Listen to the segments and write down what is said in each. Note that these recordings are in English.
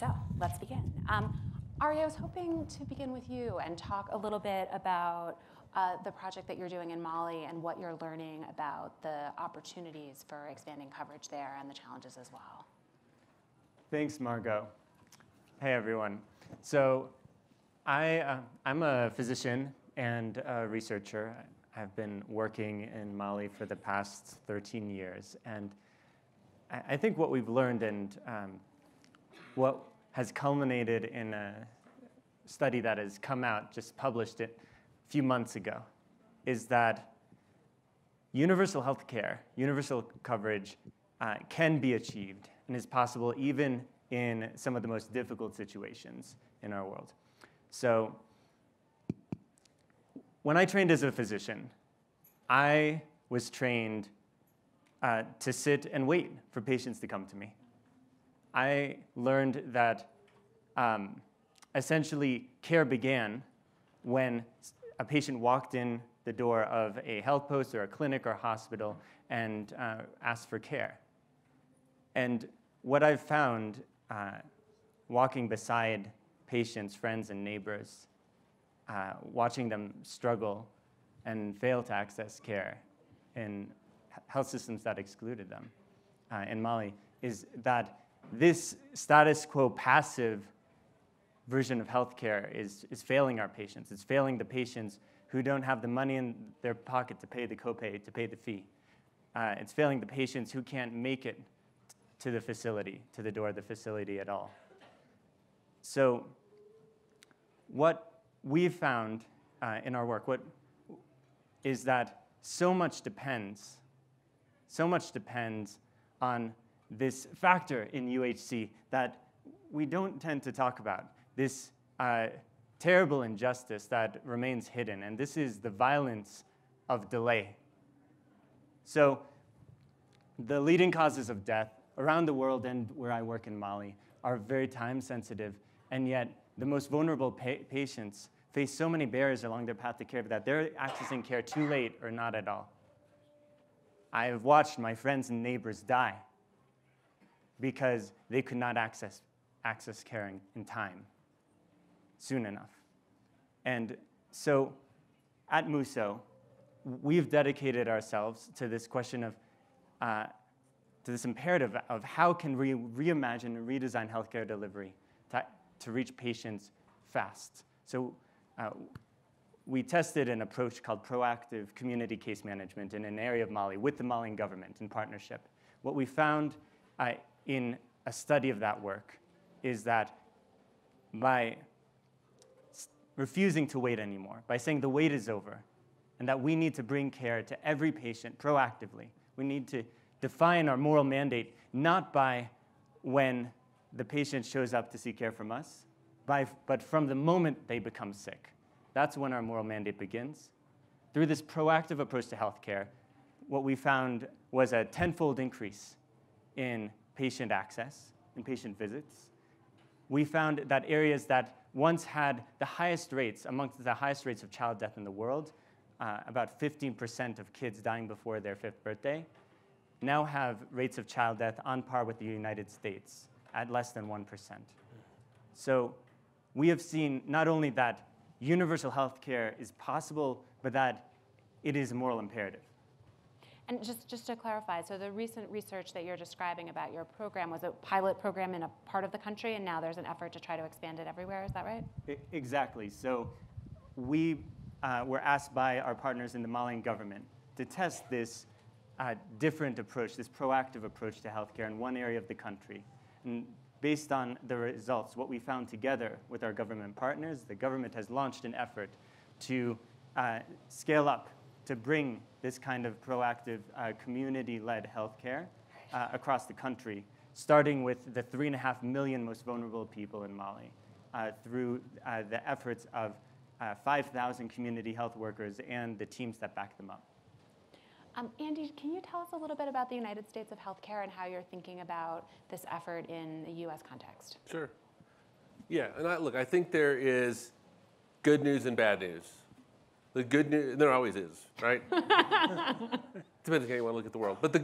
So let's begin. Ari, I was hoping to begin with you and talk a little bit about the project that you're doing in Mali and what you're learning about the opportunities for expanding coverage there and the challenges as well. Thanks, Margot. Hey, everyone. So I'm a physician and a researcher. I've been working in Mali for the past 13 years. And I think what we've learned and what has culminated in a study that has come out, just published it a few months ago, is that universal health care, universal coverage can be achieved and is possible even in some of the most difficult situations in our world. So when I trained as a physician, I was trained to sit and wait for patients to come to me. I learned that essentially care began when a patient walked in the door of a health post or a clinic or hospital and asked for care. And what I've found walking beside patients, friends, and neighbors, watching them struggle and fail to access care in health systems that excluded them in Mali, is that this status quo passive version of healthcare is failing our patients. It's failing the patients who don't have the money in their pocket to pay the copay, to pay the fee. It's failing the patients who can't make it to the facility, to the door of the facility at all. So what we've found in our work is that so much depends on this factor in UHC that we don't tend to talk about, this terrible injustice that remains hidden, and this is the violence of delay. So the leading causes of death around the world and where I work in Mali are very time sensitive, and yet the most vulnerable patients face so many barriers along their path to care that they're accessing care too late or not at all. I have watched my friends and neighbors die because they could not access care in time, soon enough. And so at Muso, we've dedicated ourselves to this question of, to this imperative of how can we reimagine and redesign healthcare delivery to reach patients fast. So we tested an approach called proactive community case management in an area of Mali with the Malian government in partnership. What we found in a study of that work is that by refusing to wait anymore, by saying the wait is over, and that we need to bring care to every patient proactively, we need to define our moral mandate not by when the patient shows up to seek care from us, but from the moment they become sick. That's when our moral mandate begins. Through this proactive approach to healthcare, what we found was a tenfold increase in patient access, in patient visits. We found that areas that once had the highest rates, amongst the highest rates of child death in the world, about 15% of kids dying before their 5th birthday, now have rates of child death on par with the United States at less than 1%. So we have seen not only that universal health care is possible, but that it is a moral imperative. And just to clarify, so the recent research that you're describing about your program was a pilot program in a part of the country, and now there's an effort to try to expand it everywhere, is that right? Exactly. So we were asked by our partners in the Malian government to test this different approach, this proactive approach to healthcare in one area of the country. And based on the results, what we found together with our government partners, the government has launched an effort to scale up, to bring this kind of proactive community-led healthcare across the country, starting with the 3.5 million most vulnerable people in Mali, through the efforts of 5,000 community health workers and the teams that back them up. Andy, can you tell us a little bit about the United States of healthcare and how you're thinking about this effort in the US context? Sure. Yeah, and I think there is good news and bad news. The good news, there always is, right? Depends on how you want to look at the world. But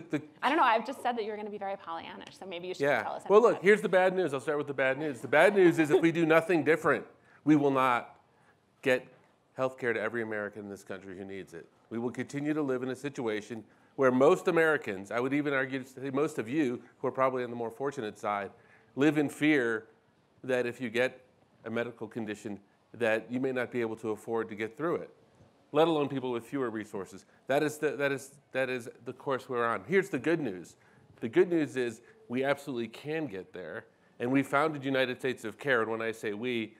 I don't know. I've just said that you're going to be very Pollyannish, so maybe you should tell us. Well, look, here's the bad news. I'll start with the bad news. The bad news is if we do nothing different, we will not get health care to every American in this country who needs it. We will continue to live in a situation where most Americans, I would even argue to say most of you, who are probably on the more fortunate side, live in fear that if you get a medical condition that you may not be able to afford to get through it, let alone people with fewer resources. That is the course we're on. Here's the good news. The good news is we absolutely can get there, and we founded United States of Care, and when I say we,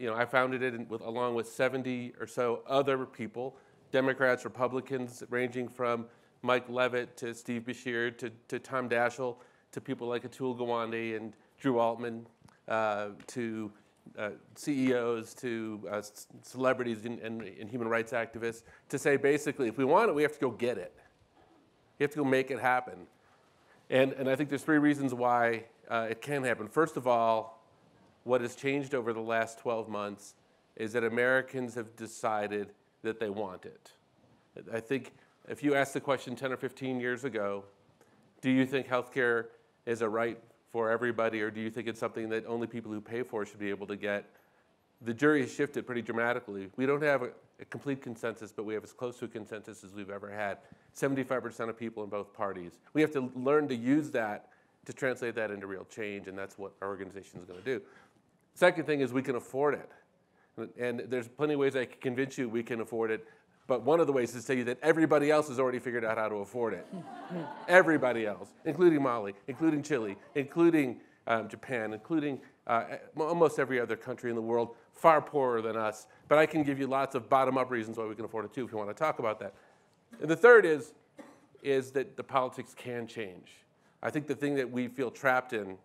I founded it along with 70 or so other people, Democrats, Republicans, ranging from Mike Leavitt to Steve Beshear to Tom Daschle to people like Atul Gawande and Drew Altman to CEOs to celebrities and human rights activists to say basically if we want it, we have to go get it. You have to go make it happen. And I think there's 3 reasons why it can happen. First of all, what has changed over the last 12 months is that Americans have decided that they want it. I think if you asked the question 10 or 15 years ago, do you think healthcare is a right for everybody, or do you think it's something that only people who pay for it should be able to get? The jury has shifted pretty dramatically. We don't have a complete consensus, but we have as close to a consensus as we've ever had. 75% of people in both parties. We have to learn to use that to translate that into real change, and that's what our organization is going to do. Second thing is we can afford it. And there's plenty of ways I can convince you we can afford it, but one of the ways is to tell you that everybody else has already figured out how to afford it. Everybody else, including Mali, including Chile, including Japan, including almost every other country in the world, far poorer than us. But I can give you lots of bottom-up reasons why we can afford it too if you want to talk about that. And the third is that the politics can change. I think the thing that we feel trapped in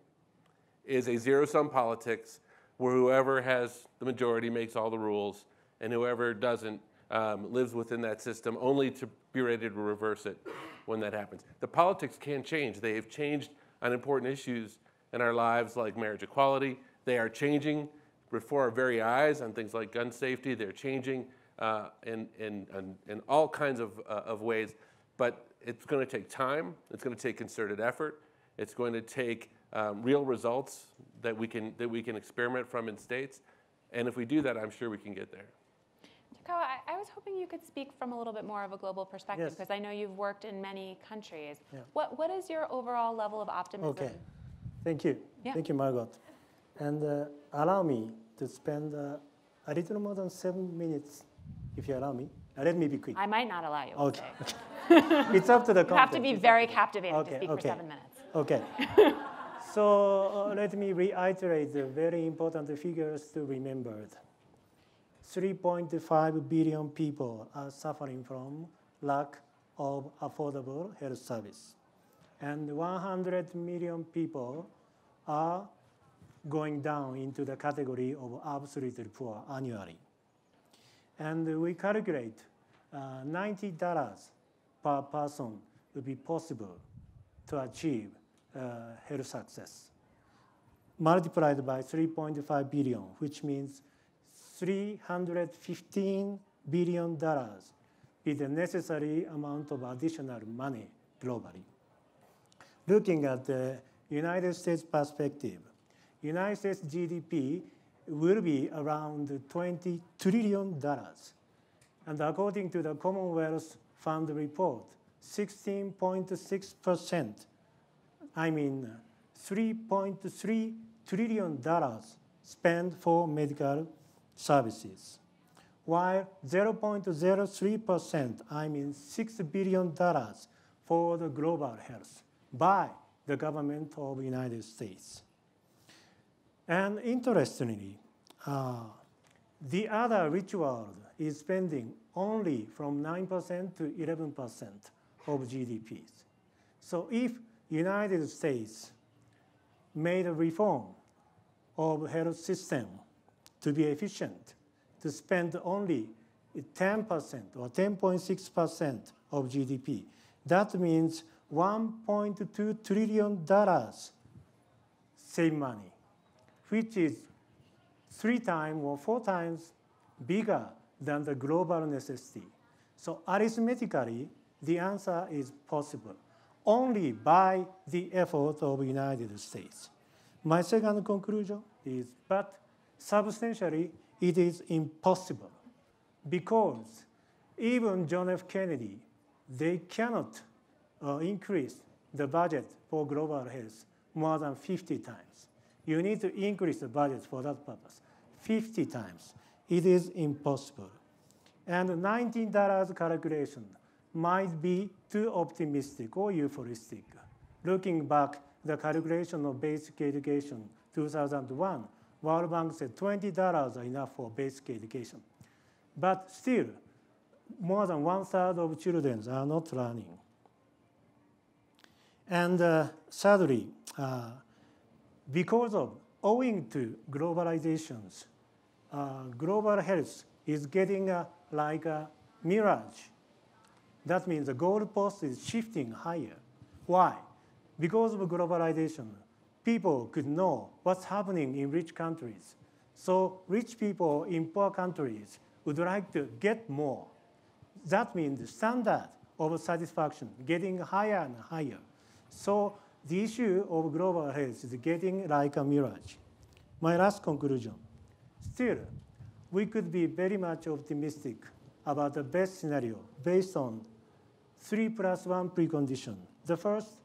is a zero-sum politics where whoever has the majority makes all the rules, and whoever doesn't lives within that system, only to be ready to reverse it when that happens. The politics can change. They have changed on important issues in our lives like marriage equality. They are changing before our very eyes on things like gun safety. They're changing in all kinds of ways. But it's going to take time. It's going to take concerted effort. It's going to take real results that we can experiment from in states. And if we do that, I'm sure we can get there. Takao, I was hoping you could speak from a little bit more of a global perspective, because I know you've worked in many countries. Yeah. What is your overall level of optimism? Okay, thank you. Yeah. Thank you, Margot. And allow me to spend a little more than 7 minutes, if you allow me. Let me be quick. I might not allow you. Okay. It's up to the content. You have to be very captivating to speak for 7 minutes. Okay. So let me reiterate the very important figures to remember. 3.5 billion people are suffering from lack of affordable health service. And 100 million people are going down into the category of absolutely poor annually. And we calculate $90 per person would be possible to achieve health success. Multiplied by 3.5 billion, which means $315 billion is the necessary amount of additional money globally. Looking at the United States perspective, United States GDP will be around $20 trillion. And according to the Commonwealth Fund report, 16.6%, $3.3 trillion spent for medical services, while 0.03%, $6 billion for the global health by the government of the United States. And interestingly, the other rich world is spending only from 9% to 11% of GDPs. So if United States made a reform of health system to be efficient, to spend only 10% or 10.6% of GDP, that means $1.2 trillion save money, which is 3 times or 4 times bigger than the global necessity. So arithmetically, The answer is possible only by the effort of the United States. My second conclusion is, but substantially, it is impossible because even John F. Kennedy, they cannot increase the budget for global health more than 50 times. You need to increase the budget for that purpose 50 times. It is impossible. And $19 calculation might be too optimistic or euphoristic. Looking back, the calculation of basic education 2001, World Bank said $20 are enough for basic education. But still, more than 1/3 of children are not learning. And sadly, because of owing to globalizations, global health is getting like a mirage. That means the goalpost is shifting higher. Why? Because of globalization, people could know what's happening in rich countries. So rich people in poor countries would like to get more. That means the standard of satisfaction getting higher and higher. So the issue of global health is getting like a mirage. My last conclusion. Still, we could be very much optimistic about the best scenario based on 3+1 precondition. The first,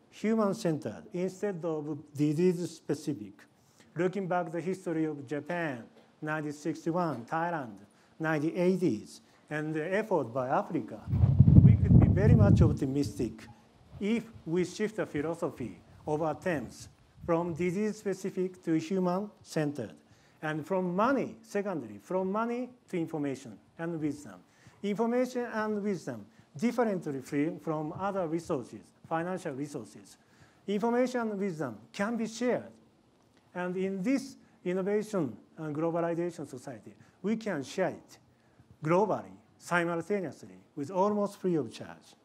human-centered instead of disease-specific. Looking back the history of Japan, 1961, Thailand, 1980s, and the effort by Africa, we could be very much optimistic if we shift the philosophy of attempts from disease-specific to human-centered, and from money, secondly, from money to information and wisdom. Information and wisdom differently from other resources, financial resources. Information and wisdom can be shared. And in this innovation and globalization society, we can share it globally, simultaneously, with almost free of charge.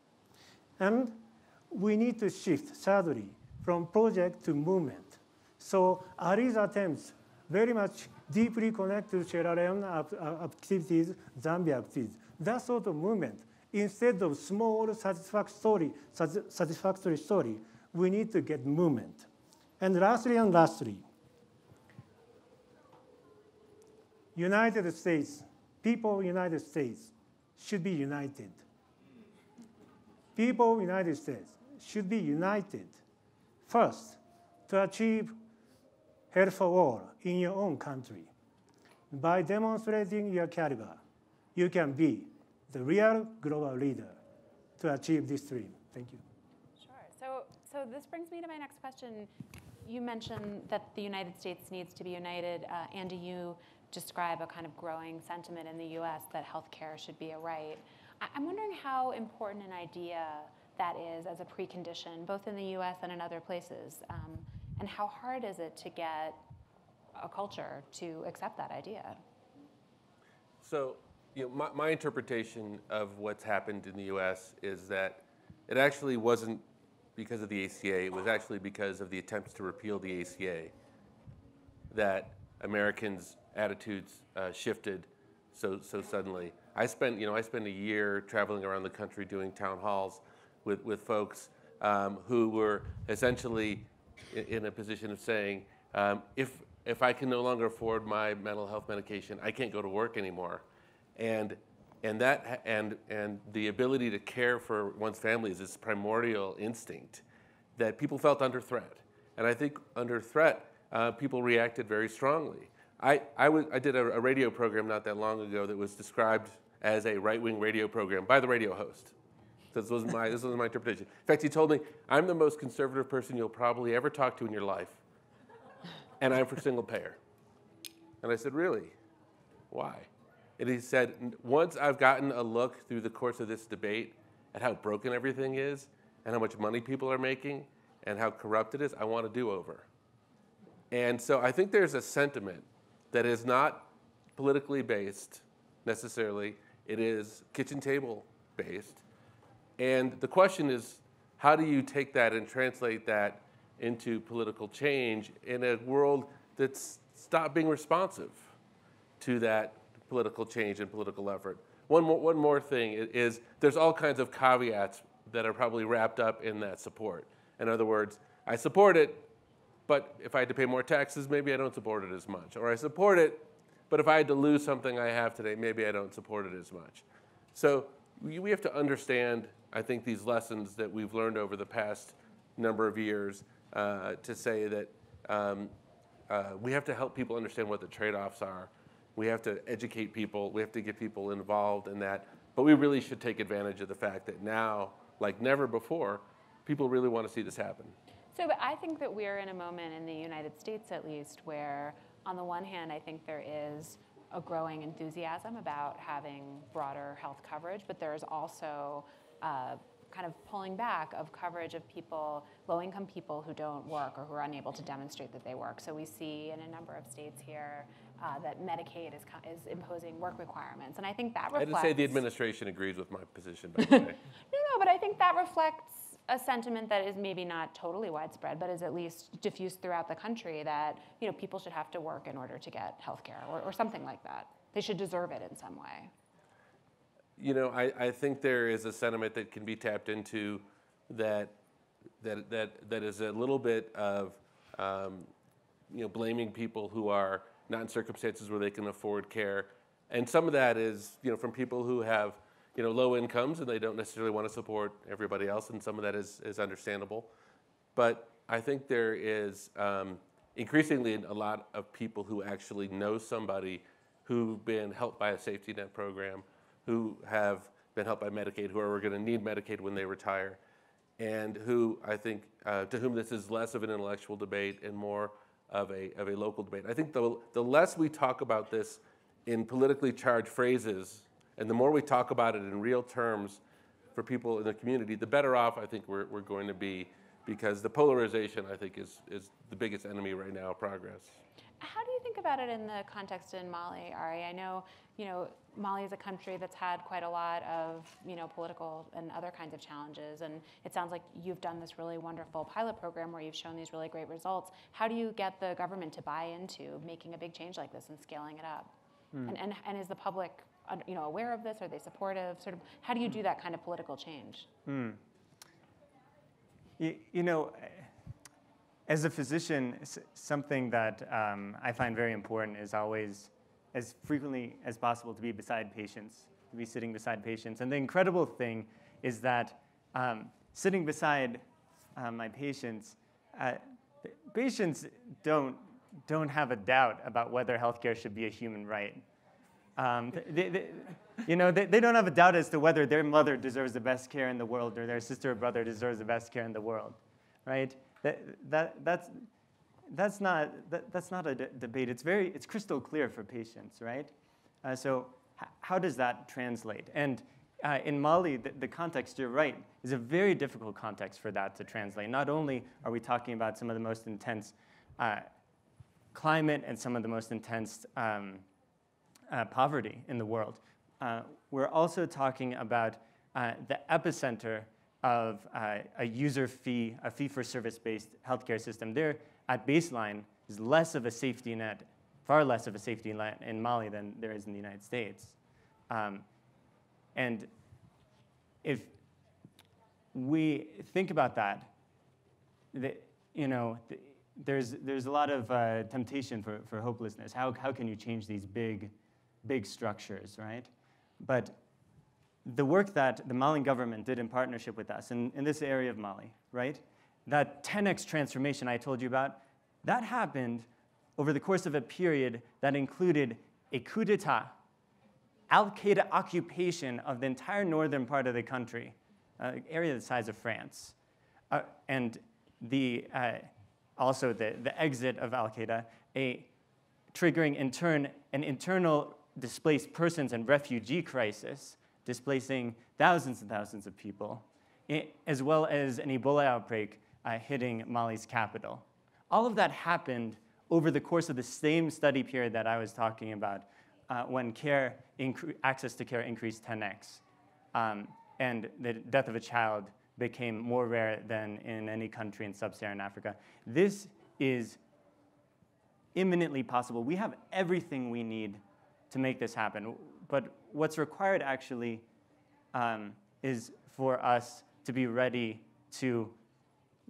And we need to shift, thirdly, from project to movement. So Ali's attempts very much deeply connected to Sierra Leone activities, Zambia activities, that sort of movement. Instead of small satisfactory story, we need to get movement. And lastly, United States, people of United States should be united. People of United States should be united, first, to achieve health for all in your own country. By demonstrating your caliber, you can be the real global leader to achieve this dream. Thank you. Sure. So this brings me to my next question. You mentioned that the United States needs to be united. Andy, you describe a kind of growing sentiment in the US that healthcare should be a right. I'm wondering how important an idea that is as a precondition, both in the US and in other places, and how hard is it to get a culture to accept that idea? So, my interpretation of what's happened in the U.S. is that it actually wasn't because of the ACA. It was actually because of the attempts to repeal the ACA that Americans' attitudes shifted so suddenly. I spent a year traveling around the country doing town halls with folks who were essentially in a position of saying, if I can no longer afford my mental health medication, I can't go to work anymore. And the ability to care for one's family is this primordial instinct that people felt under threat. And I think under threat, people reacted very strongly. I did a radio program not that long ago that was described as a right-wing radio program by the radio host. So this was my interpretation. In fact, he told me, I'm the most conservative person you'll probably ever talk to in your life, and I'm for single payer. And I said, really? Why? And he said, once I've gotten a look through the course of this debate at how broken everything is and how much money people are making and how corrupt it is, I want a do-over. And so I think there's a sentiment that is not politically based necessarily. It is kitchen table based. And the question is, how do you take that and translate that into political change in a world that's stopped being responsive to that political change and political effort? one more thing is there's all kinds of caveats that are probably wrapped up in that support. In other words, I support it, but if I had to pay more taxes, maybe I don't support it as much. Or I support it, but if I had to lose something I have today, maybe I don't support it as much. So we have to understand, I think, these lessons that we've learned over the past number of years to say that we have to help people understand what the trade-offs are. We have to educate people. We have to get people involved in that. But we really should take advantage of the fact that now, like never before, people really want to see this happen. So but I think that we're in a moment in the United States, at least, where on the one hand, I think there is a growing enthusiasm about having broader health coverage, but there's also kind of pulling back of coverage of people, low-income people who don't work or who are unable to demonstrate that they work. So we see in a number of states here that Medicaid is imposing work requirements, and I think that reflects. I didn't say the administration agrees with my position, by the way. No, but I think that reflects a sentiment that is maybe not totally widespread, but is at least diffused throughout the country that people should have to work in order to get health care or something like that. They should deserve it in some way. I think there is a sentiment that can be tapped into that is a little bit of blaming people who are not in circumstances where they can afford care, and some of that is from people who have low incomes and they don't necessarily want to support everybody else, and some of that is understandable. But I think there is increasingly a lot of people who actually know somebody who've been helped by a safety net program, who have been helped by Medicaid, who are going to need Medicaid when they retire, and who I think to whom this is less of an intellectual debate and more of a local debate. I think the less we talk about this in politically charged phrases, and the more we talk about it in real terms for people in the community, the better off I think we're going to be, because the polarization, I think, is the biggest enemy right now of progress. How do you think about it in the context in Mali, Ari? I know, Mali is a country that's had quite a lot of, political and other kinds of challenges, and it sounds like you've done this really wonderful pilot program where you've shown these really great results. How do you get the government to buy into making a big change like this and scaling it up? And is the public aware of this? Are they supportive? Sort of, how do you do that kind of political change? As a physician, something that I find very important is always, as frequently as possible, to be beside patients, to be sitting beside patients. And the incredible thing is that sitting beside my patients, patients don't have a doubt about whether healthcare should be a human right. They don't have a doubt as to whether their mother deserves the best care in the world or their sister or brother deserves the best care in the world, right? That's not a debate. It's crystal clear for patients, right? So how does that translate? And in Mali, the context, you're right, is a very difficult context for that to translate. Not only are we talking about some of the most intense climate and some of the most intense poverty in the world, we're also talking about the epicenter of a fee-for-service-based healthcare system. There, at baseline, is less of a safety net, far less of a safety net in Mali than there is in the United States. And if we think about that, there's a lot of temptation for hopelessness. How can you change these big structures, right? But the work that the Malian government did in partnership with us in this area of Mali, right? That 10x transformation I told you about, that happened over the course of a period that included a coup d'etat, Al-Qaeda occupation of the entire northern part of the country, area the size of France, and also the exit of Al-Qaeda, triggering in turn an internal displaced persons and refugee crisis, displacing thousands and thousands of people, as well as an Ebola outbreak hitting Mali's capital. All of that happened over the course of the same study period that I was talking about, when access to care increased 10x, and the death of a child became more rare than in any country in sub-Saharan Africa. This is imminently possible. We have everything we need to make this happen. But what's required actually is for us to be ready to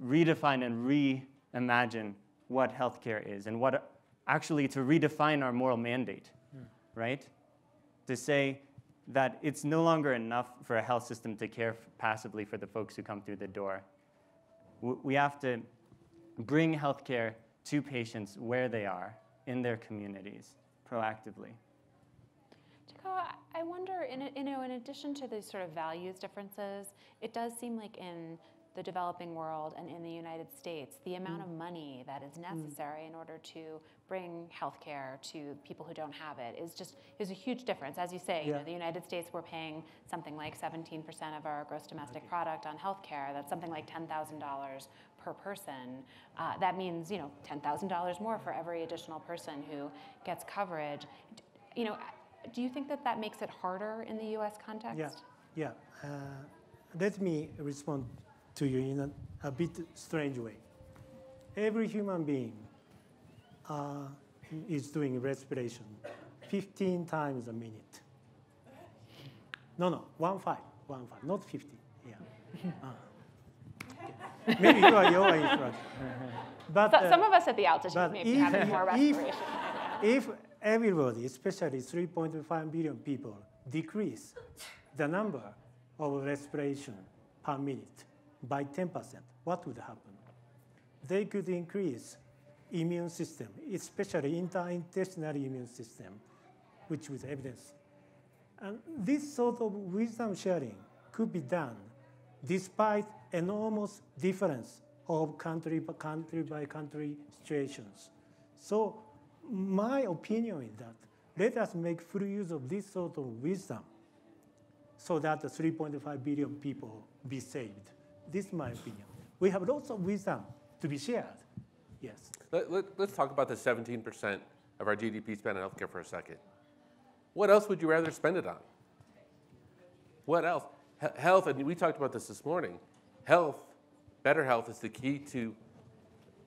redefine and reimagine what healthcare is, and what actually to redefine our moral mandate, right? To say that it's no longer enough for a health system to care passively for the folks who come through the door. We have to bring healthcare to patients where they are, in their communities, proactively. Takao, I wonder, in addition to these sort of values differences, it does seem like in the developing world and in the United States, the amount of money that is necessary in order to bring healthcare to people who don't have it is a huge difference. As you say, the United States, we're paying something like 17% of our gross domestic product on healthcare. That's something like $10,000 per person. That means $10,000 more for every additional person who gets coverage. Do you think that makes it harder in the U.S. context? Yeah. Let me respond to you in a bit strange way. Every human being is doing respiration 15 times a minute. No, 15, not 50. Yeah. Maybe you are instructor. But some of us at the altitude may be having more respiration. If everybody, especially 3.5 billion people, decrease the number of respiration per minute by 10%, what would happen? They could increase immune system, especially intestinal immune system, which was evidence. And this sort of wisdom sharing could be done despite enormous difference of country by country situations. So my opinion is that let us make full use of this sort of wisdom so that the 3.5 billion people be saved. This is my opinion. We have lots of wisdom to be shared. Yes. Let's talk about the 17% of our GDP spent on healthcare for a second. What else would you rather spend it on? What else? Health, and we talked about this morning. Health, better health is the key to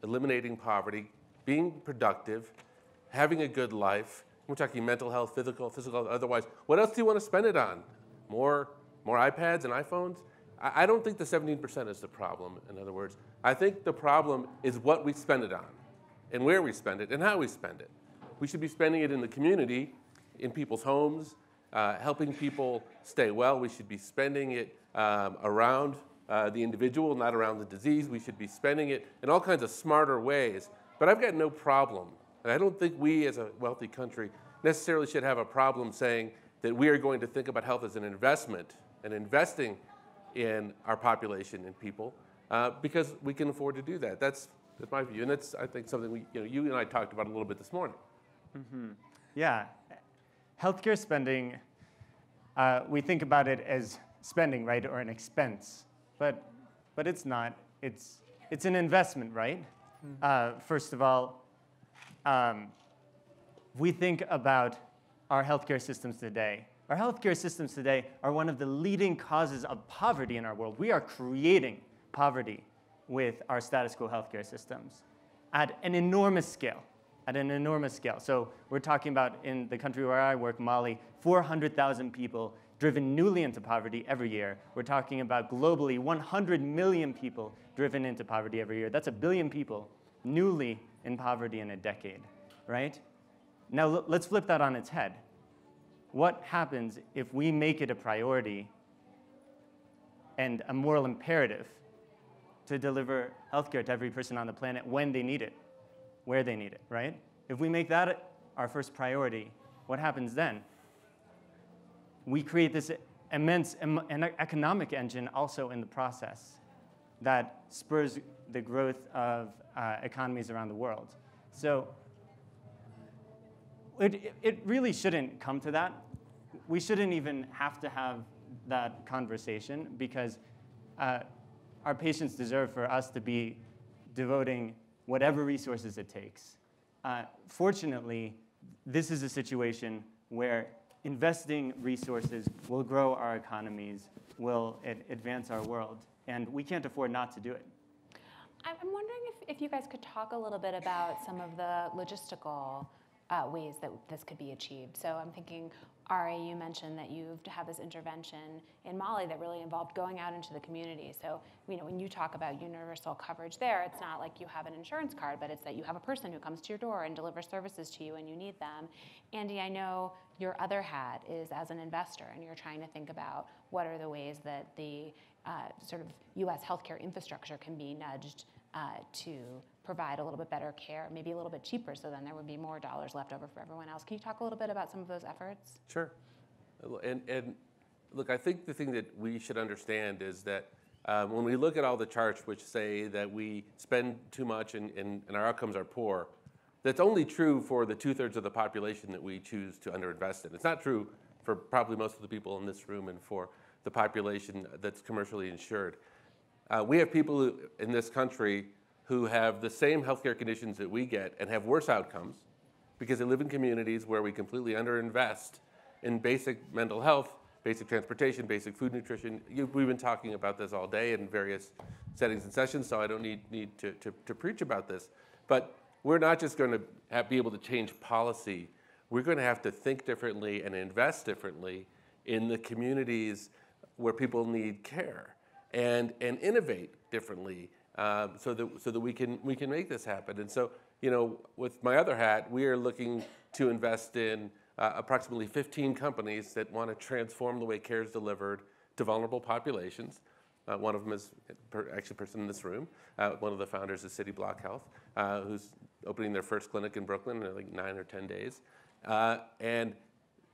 eliminating poverty, being productive, having a good life. We're talking mental health, physical health, otherwise. What else do you want to spend it on? More iPads and iPhones? I don't think the 17% is the problem, in other words. I think the problem is what we spend it on, and where we spend it, and how we spend it. We should be spending it in the community, in people's homes, helping people stay well. We should be spending it around the individual, not around the disease. We should be spending it in all kinds of smarter ways. But I've got no problem, and I don't think we as a wealthy country necessarily should have a problem saying that we are going to think about health as an investment and investing in our population and people because we can afford to do that. That's my view, and that's, I think, something you and I talked about a little bit this morning. Mm-hmm. Yeah. Healthcare spending, we think about it as spending, right, or an expense, but it's not. It's an investment, right? Mm-hmm. First of all, we think about our healthcare systems today. Our healthcare systems today are one of the leading causes of poverty in our world. We are creating poverty with our status quo healthcare systems at an enormous scale. So we're talking about, in the country where I work, Mali, 400,000 people driven newly into poverty every year. We're talking about globally 100 million people driven into poverty every year. That's 1 billion people newly in poverty in a decade, right? Now let's flip that on its head. What happens if we make it a priority and a moral imperative to deliver healthcare to every person on the planet when they need it, where they need it, right? If we make that our first priority, what happens then? We create this immense economic engine also in the process that spurs the growth of economies around the world. So it really shouldn't come to that. We shouldn't even have to have that conversation because our patients deserve for us to be devoting whatever resources it takes. Fortunately, this is a situation where investing resources will grow our economies, will advance our world, and we can't afford not to do it. I'm wondering if you guys could talk a little bit about some of the logistical ways that this could be achieved. So I'm thinking, Ari, you mentioned that you've had this intervention in Mali that really involved going out into the community. So, when you talk about universal coverage there, it's not like you have an insurance card, but it's that you have a person who comes to your door and delivers services to you and you need them. Andy, I know your other hat is as an investor, and you're trying to think about what are the ways that the sort of US healthcare infrastructure can be nudged to provide a little bit better care, maybe a little bit cheaper, so then there would be more dollars left over for everyone else. Can you talk a little bit about some of those efforts? Sure. And look, I think the thing that we should understand is that when we look at all the charts which say that we spend too much and our outcomes are poor, that's only true for the 2/3 of the population that we choose to underinvest in. It's not true for probably most of the people in this room and for the population that's commercially insured. We have people in this country who have the same healthcare conditions that we get and have worse outcomes because they live in communities where we completely underinvest in basic mental health, basic transportation, basic food nutrition. We've been talking about this all day in various settings and sessions, so I don't need to preach about this. But we're not just going to be able to change policy. We're going to have to think differently and invest differently in the communities where people need care and innovate differently so that we can make this happen. And so, with my other hat, we are looking to invest in approximately 15 companies that want to transform the way care is delivered to vulnerable populations. One of them is actually a person in this room. One of the founders is City Block Health, who's opening their first clinic in Brooklyn in like 9 or 10 days, and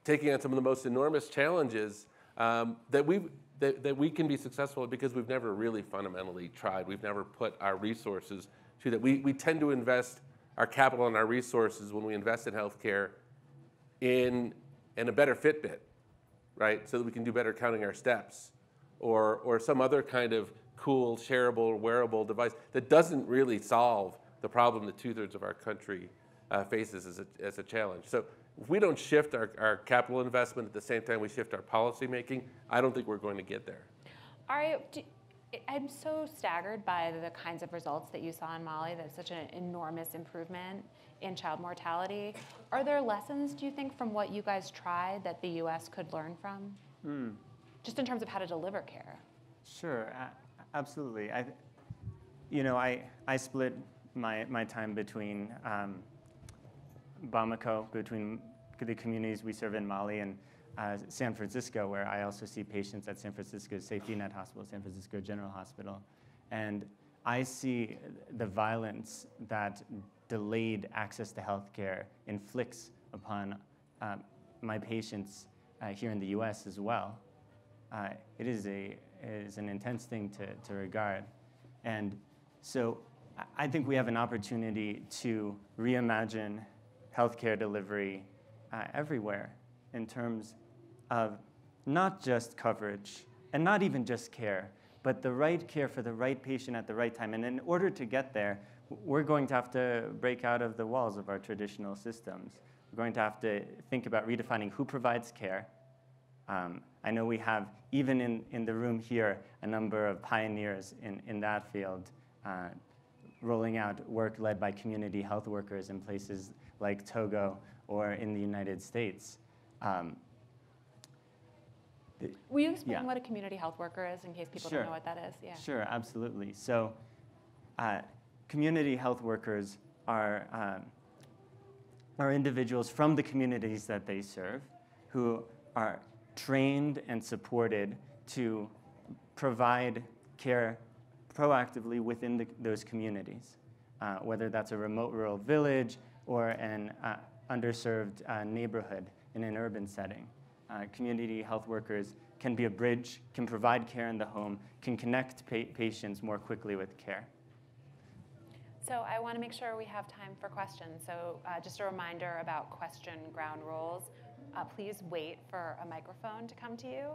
taking on some of the most enormous challenges that we can be successful at because we've never really fundamentally tried. We've never put our resources to that. We tend to invest our capital and our resources when we invest in healthcare in a better Fitbit, right? So that we can do better counting our steps or some other kind of cool, shareable, wearable device that doesn't really solve the problem that 2/3 of our country faces as a challenge. So if we don't shift our capital investment at the same time we shift our policy making, I don't think we're going to get there. Ari, I'm so staggered by the kinds of results that you saw in Mali. That's such an enormous improvement in child mortality. Are there lessons, do you think, from what you guys tried that the US could learn from? Just in terms of how to deliver care. Sure, absolutely. I split my time between Bamako, between the communities we serve in Mali, and San Francisco, where I also see patients at San Francisco Safety Net Hospital, San Francisco General Hospital. And I see the violence that delayed access to healthcare inflicts upon my patients here in the US as well. It is an intense thing to regard. And so I think we have an opportunity to reimagine healthcare delivery everywhere in terms of not just coverage and not even just care, but the right care for the right patient at the right time. And in order to get there, we're going to have to break out of the walls of our traditional systems. We're going to have to think about redefining who provides care. I know we have, even in the room here, a number of pioneers in that field, rolling out work led by community health workers in places like Togo or in the United States. Will you explain what a community health worker is in case people don't know what that is? Yeah. Sure, absolutely. So community health workers are individuals from the communities that they serve who are trained and supported to provide care proactively within those communities, whether that's a remote rural village or an underserved neighborhood in an urban setting. Community health workers can be a bridge, can provide care in the home, can connect patients more quickly with care. So I want to make sure we have time for questions. So just a reminder about question ground rules. Please wait for a microphone to come to you.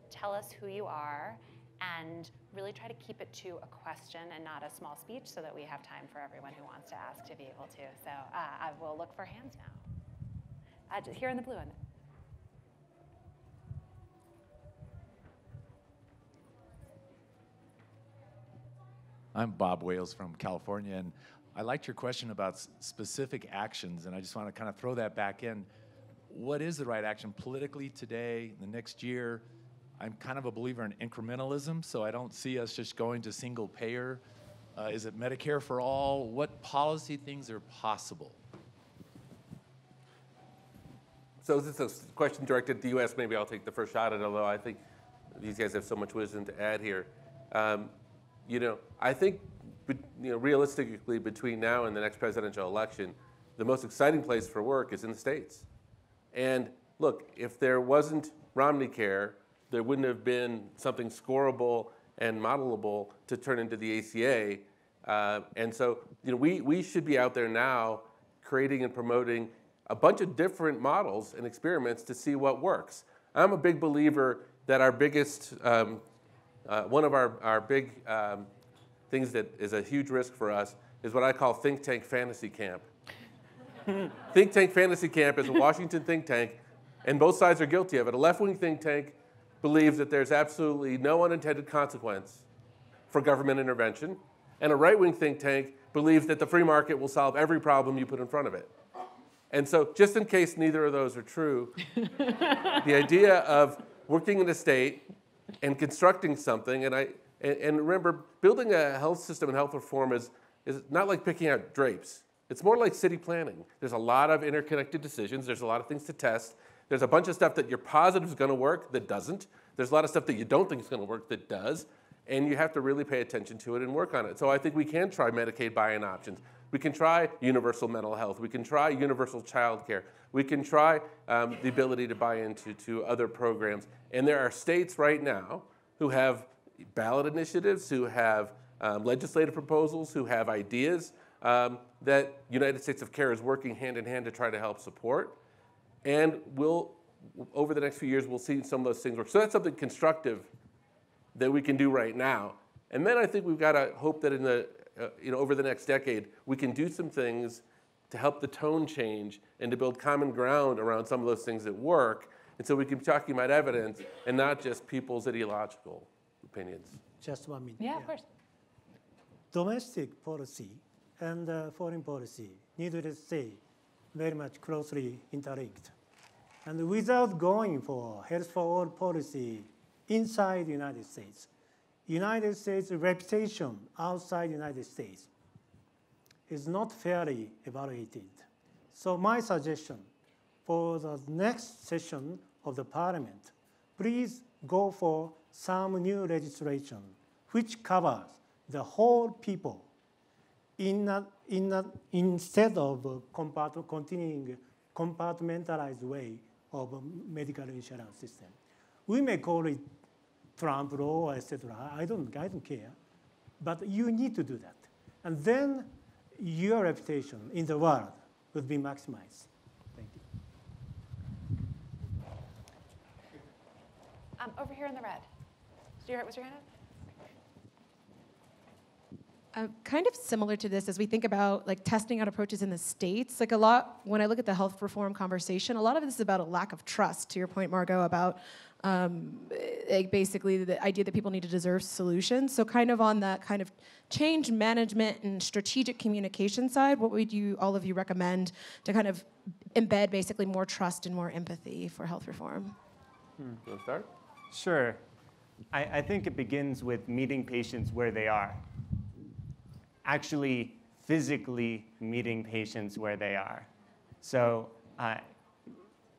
Tell us who you are, and really try to keep it to a question and not a small speech so that we have time for everyone who wants to ask to be able to. So I will look for hands now. Just here in the blue end. I'm Bob Wales from California, and I liked your question about specific actions, and I just want to kind of throw that back in. What is the right action politically today, the next year? I'm kind of a believer in incrementalism, so I don't see us just going to single payer. Is it Medicare for all? What policy things are possible? So this is a question directed at the U.S. Maybe I'll take the first shot at it, although I think these guys have so much wisdom to add here. I think, realistically, between now and the next presidential election, the most exciting place for work is in the states. And look, if there wasn't Romneycare, there wouldn't have been something scoreable and modelable to turn into the ACA. And so, we should be out there now creating and promoting a bunch of different models and experiments to see what works. I'm a big believer that our biggest, one of our big things that is a huge risk for us is what I call think tank fantasy camp. Think tank fantasy camp is a Washington think tank, and both sides are guilty of it. A left-wing think tank believes that there's absolutely no unintended consequence for government intervention, and a right-wing think tank believes that the free market will solve every problem you put in front of it. And so, just in case neither of those are true, the idea of working in a state and constructing something, and remember, building a health system and health reform is not like picking out drapes. It's more like city planning. There's a lot of interconnected decisions. There's a lot of things to test. There's a bunch of stuff that you're positive is going to work that doesn't. There's a lot of stuff that you don't think is going to work that does. And you have to really pay attention to it and work on it. So I think we can try Medicaid buy-in options. We can try universal mental health. We can try universal child care. We can try the ability to buy into other programs. And there are states right now who have ballot initiatives, who have legislative proposals, who have ideas that United States of Care is working hand in hand to try to help support. And over the next few years, we'll see some of those things work. So that's something constructive that we can do right now. And then I think we've got to hope that in the over the next decade, we can do some things to help the tone change and to build common ground around some of those things that work. And so we can be talking about evidence and not just people's ideological opinions. Just 1 minute. Yeah, of course. Domestic policy and foreign policy, needless to say, very much closely interlinked. And without going for health for all policy inside the United States reputation outside the United States is not fairly evaluated. So my suggestion for the next session of the Parliament, please go for some new legislation which covers the whole people instead of continuing compartmentalized way of medical insurance system. We may call it Trump law, etc. I don't care, but you need to do that, and then your reputation in the world would be maximized. Thank you. Over here in the red. Was your hand up? Kind of similar to this, as we think about like testing out approaches in the States, like a lot, when I look at the health reform conversation, a lot of this is about a lack of trust, to your point, Margot, about basically the idea that people need to deserve solutions. So kind of on that kind of change management and strategic communication side, what would all of you recommend to kind of embed basically more trust and more empathy for health reform? You want to start? Sure. I think it begins with meeting patients where they are. Actually physically meeting patients where they are. So,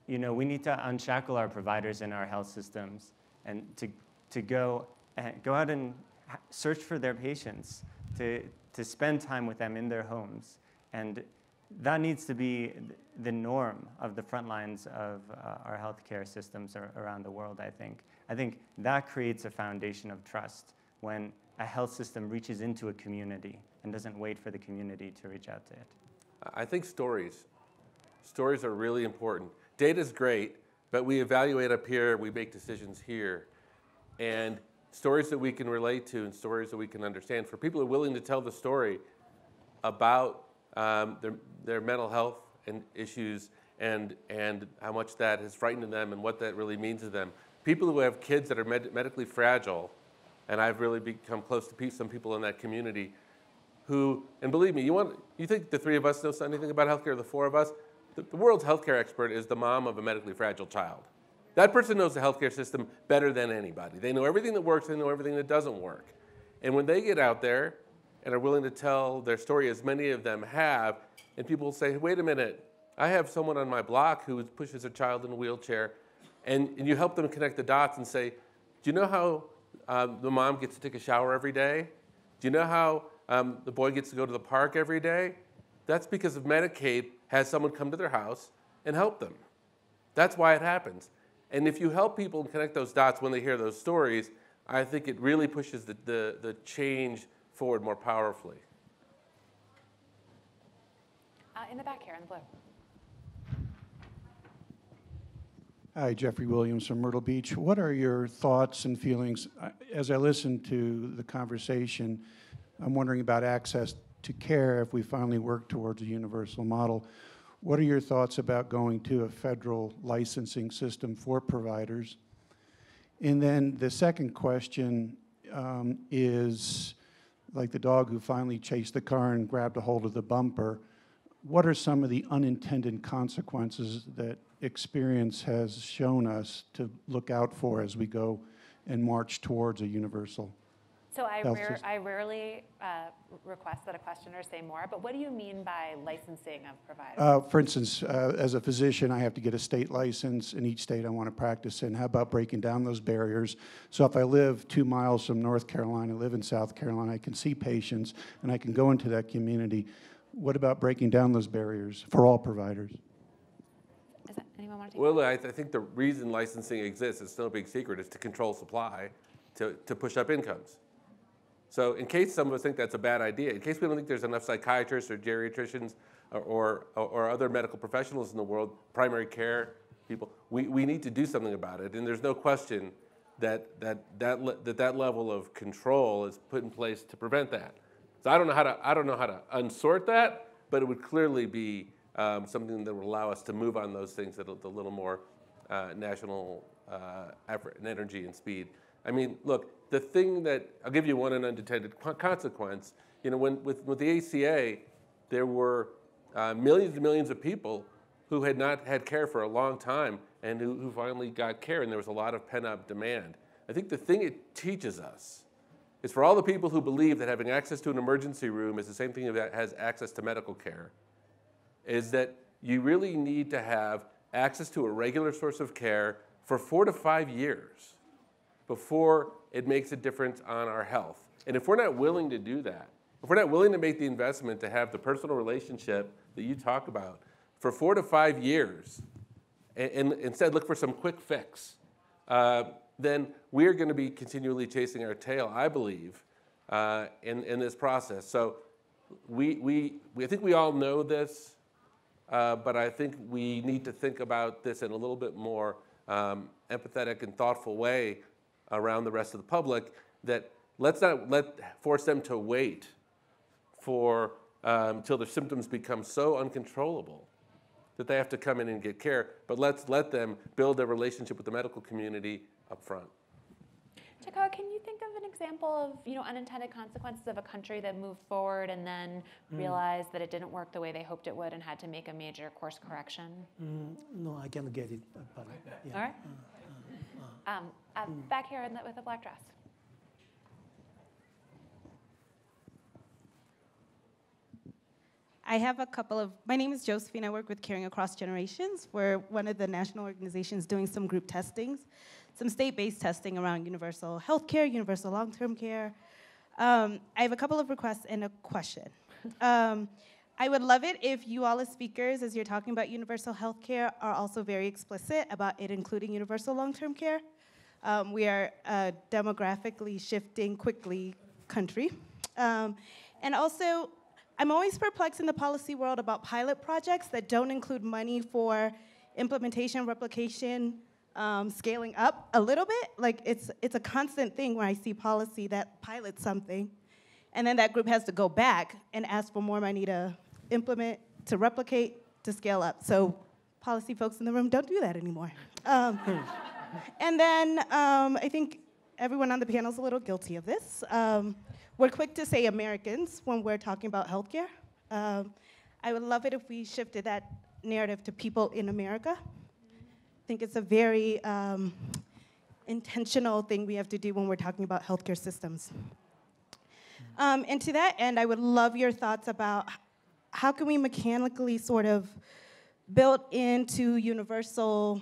we need to unshackle our providers in our health systems and to go out and search for their patients, to spend time with them in their homes. And that needs to be the norm of the front lines of our healthcare systems around the world, I think. I think that creates a foundation of trust when a health system reaches into a community and doesn't wait for the community to reach out to it. I think stories are really important. Data's great, but we evaluate up here, we make decisions here. And stories that we can relate to and stories that we can understand. For people who are willing to tell the story about their mental health and issues and how much that has frightened them and what that really means to them. People who have kids that are medically fragile, and I've really become close to some people in that community who, and believe me, you think the three of us know anything about healthcare, the four of us? The world's healthcare expert is the mom of a medically fragile child. That person knows the healthcare system better than anybody. They know everything that works, they know everything that doesn't work. And when they get out there and are willing to tell their story, as many of them have, and people say, wait a minute, I have someone on my block who pushes a child in a wheelchair, and you help them connect the dots and say, do you know how the mom gets to take a shower every day? Do you know how the boy gets to go to the park every day? That's because of Medicaid has someone come to their house and help them. That's why it happens. And if you help people connect those dots when they hear those stories, I think it really pushes the change forward more powerfully. In the back here, in the blue. Hi, Jeffrey Williams from Myrtle Beach. What are your thoughts and feelings? As I listen to the conversation, I'm wondering about access to care if we finally work towards a universal model. What are your thoughts about going to a federal licensing system for providers? And then the second question is, like the dog who finally chased the car and grabbed a hold of the bumper, what are some of the unintended consequences that experience has shown us to look out for as we go and march towards a universal So I health system? rarely request that a questioner say more, but what do you mean by licensing of providers? For instance, as a physician, I have to get a state license in each state I want to practice in. How about breaking down those barriers? So if I live 2 miles from North Carolina, live in South Carolina, I can see patients and I can go into that community. What about breaking down those barriers for all providers? Is that, anyone want to take Well, I think the reason licensing exists, it's still a big secret, is to control supply, to push up incomes. So in case some of us think that's a bad idea, in case we don't think there's enough psychiatrists or geriatricians or other medical professionals in the world, primary care people, we need to do something about it. And there's no question that level of control is put in place to prevent that. So I don't know how to unsort that, but it would clearly be something that would allow us to move on those things at a little more national effort and energy and speed. I mean, look, the thing that, I'll give you one unintended consequence, you know, with the ACA, there were millions and millions of people who had not had care for a long time and who finally got care, and there was a lot of pent-up demand. I think the thing it teaches us is for all the people who believe that having access to an emergency room is the same thing that has access to medical care, is that you really need to have access to a regular source of care for 4 to 5 years before it makes a difference on our health. And if we're not willing to do that, if we're not willing to make the investment to have the personal relationship that you talk about for 4 to 5 years, and instead look for some quick fix, then we're going to be continually chasing our tail, I believe, in this process. So I think we all know this, but I think we need to think about this in a little bit more empathetic and thoughtful way around the rest of the public, that let's not force them to wait for until their symptoms become so uncontrollable that they have to come in and get care, but let's let them build a relationship with the medical community up front. Takao, can you think of an example of unintended consequences of a country that moved forward and then realized that it didn't work the way they hoped it would and had to make a major course correction? No, I can't get it. But, yeah. All right. Back here with the black dress. I have a couple of, my name is Josephine. I work with Caring Across Generations. We're one of the national organizations doing some group testings, some state-based testing around universal health care, universal long-term care. I have a couple of requests and a question. I would love it if you all as speakers, as you're talking about universal health care, are also very explicit about it including universal long-term care. We are a demographically shifting quickly country. And also, I'm always perplexed in the policy world about pilot projects that don't include money for implementation, replication, scaling up a little bit. Like it's a constant thing where I see policy that pilots something, and then that group has to go back and ask for more money to implement, to replicate, to scale up. So policy folks in the room, don't do that anymore. And then I think everyone on the panel is a little guilty of this. we're quick to say Americans when we're talking about healthcare. I would love it if we shifted that narrative to people in America. I think it's a very intentional thing we have to do when we're talking about healthcare systems. And to that end, I would love your thoughts about how can we mechanically sort of build into universal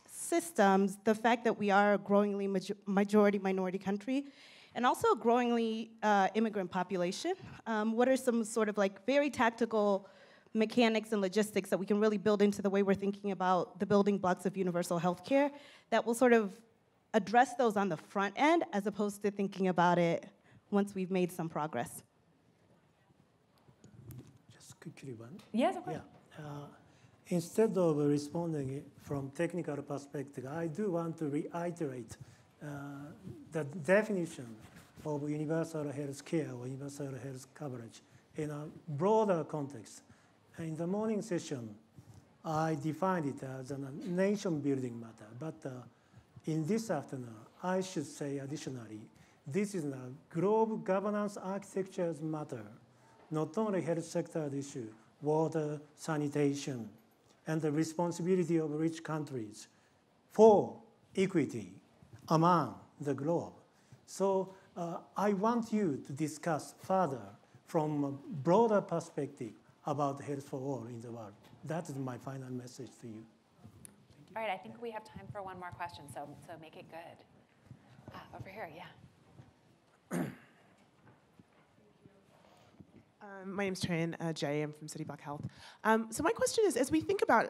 systems the fact that we are a growingly majority minority country and also a growingly immigrant population. What are some sort of like very tactical mechanics and logistics that we can really build into the way we're thinking about the building blocks of universal healthcare that will sort of address those on the front end as opposed to thinking about it once we've made some progress? Just quickly one. Yes, of course. Yeah. Instead of responding from technical perspective, I do want to reiterate the definition of universal health care or universal health coverage in a broader context. In the morning session, I defined it as a nation-building matter, but in this afternoon, I should say additionally, this is a global governance architecture's matter, not only health sector issue, water, sanitation, and the responsibility of rich countries for equity among the globe. So I want you to discuss further from a broader perspective about health for all in the world. That is my final message to you. All right, I think we have time for one more question, so make it good. Over here, yeah. My name's Tran Jay. I'm from City Block Health. So my question is, as we think about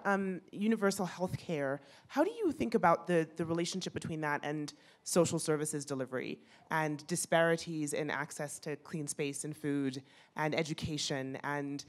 universal health care, how do you think about the relationship between that and social services delivery and disparities in access to clean space and food and education and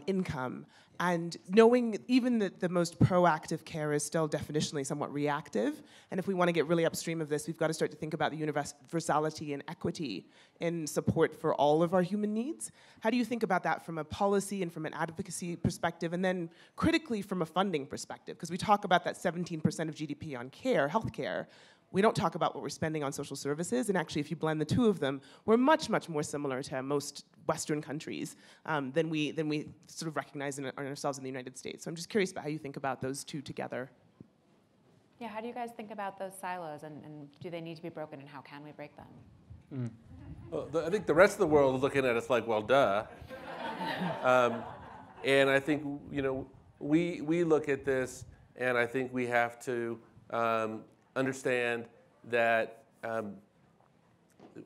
income? And knowing even that the most proactive care is still definitionally somewhat reactive, and if we want to get really upstream of this, we've got to start to think about the universality and equity in support for all of our human needs. How do you think about that from a policy and from an advocacy perspective, and then critically from a funding perspective? Because we talk about that 17% of GDP on care, healthcare. We don't talk about what we're spending on social services, and actually if you blend the two of them, we're much, much more similar to most Western countries than we sort of recognize in ourselves in the United States. So I'm just curious about how you think about those two together. Yeah, how do you guys think about those silos, and do they need to be broken, and how can we break them? Well, I think the rest of the world is looking at us like, well, duh. And I think, we look at this, and I think we have to understand that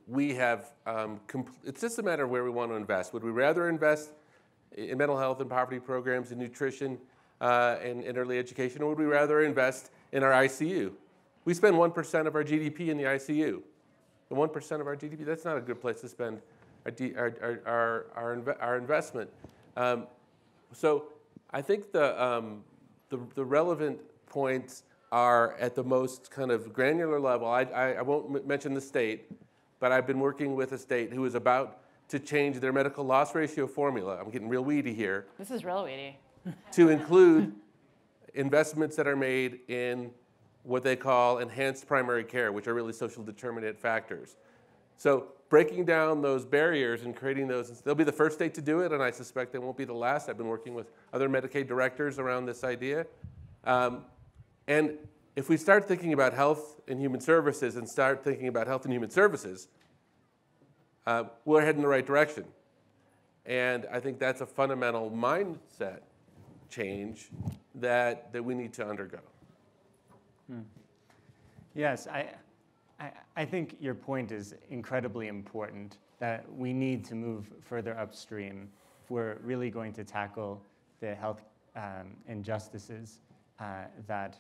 we have, it's just a matter of where we want to invest. Would we rather invest in mental health and poverty programs, in nutrition, and early education, or would we rather invest in our ICU? We spend 1% of our GDP in the ICU. And 1% of our GDP, that's not a good place to spend our investment. So I think the relevant points are at the most kind of granular level. I won't mention the state, but I've been working with a state who is about to change their medical loss ratio formula. I'm getting real weedy here. This is real weedy. To include investments that are made in what they call enhanced primary care, which are really social determinant factors. So breaking down those barriers and creating those, they'll be the first state to do it, and I suspect they won't be the last. I've been working with other Medicaid directors around this idea. And if we start thinking about health and human services and start thinking about health and human services, we're heading in the right direction. And I think that's a fundamental mindset change that we need to undergo. Yes, I think your point is incredibly important, that we need to move further upstream if we're really going to tackle the health injustices that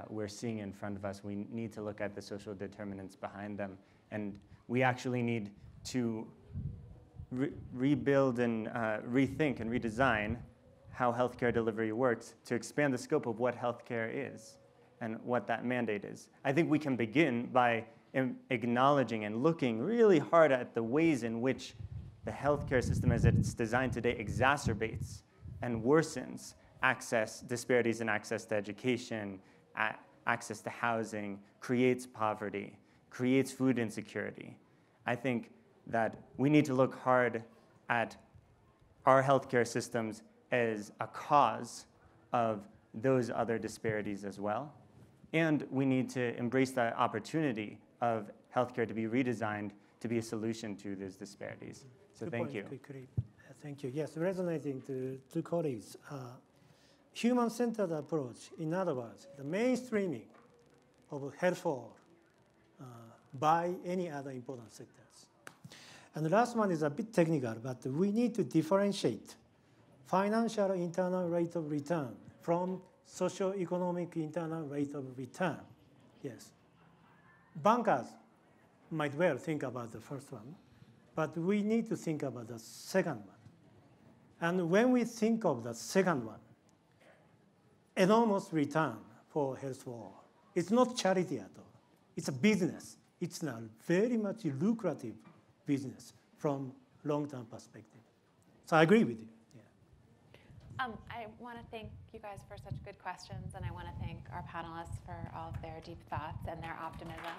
we're seeing in front of us. We need to look at the social determinants behind them, and we actually need to rebuild and rethink and redesign how healthcare delivery works to expand the scope of what healthcare is and what that mandate is. I think we can begin by acknowledging and looking really hard at the ways in which the healthcare system as it's designed today exacerbates and worsens disparities in access to education, access to housing, creates poverty, creates food insecurity. I think that we need to look hard at our healthcare systems as a cause of those other disparities as well. And we need to embrace the opportunity of healthcare to be redesigned to be a solution to those disparities. So thank you. Quickly. Thank you. Yes, resonating to colleagues. Human-centered approach, in other words, the mainstreaming of health for all by any other important sectors. And the last one is a bit technical, but we need to differentiate financial internal rate of return from socio-economic internal rate of return. Yes. Bankers might well think about the first one, but we need to think about the second one. And when we think of the second one, enormous return for health for all, it's not charity at all. It's a business. It's a very much lucrative business from long-term perspective. So I agree with you. Yeah. I want to thank you guys for such good questions, and I want to thank our panelists for all of their deep thoughts and their optimism.